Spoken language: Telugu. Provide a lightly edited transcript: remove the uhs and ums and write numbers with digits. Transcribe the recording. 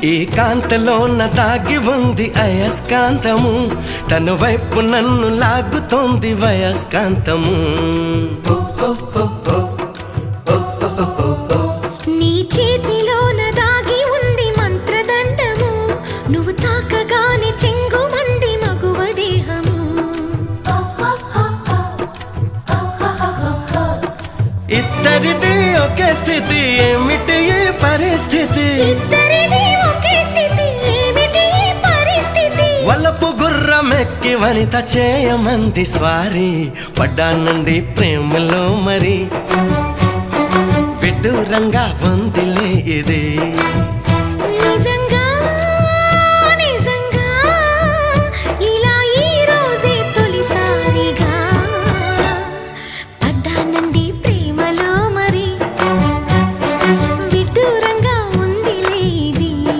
ఈ కాంతలోన దాగి ఉంది అయస్కాంతము, తన వైపు నన్ను లాగుతోంది వయస్కాంతము. నీ చేతిలోన దాగి ఉంది మంత్రదండము, నువ్వు తాకగానే చెంగుమంది మగువ దేహము. ఇద్దరిది ఒకే స్థితి, ఏమిటి ఈ పరిస్థితి? వలపు గుర్రమెక్కి వనిత చేయమంది స్వారీ, పడ్డానండి ప్రేమలో మరి విడ్డూరంగా ఉందిలే ఇది.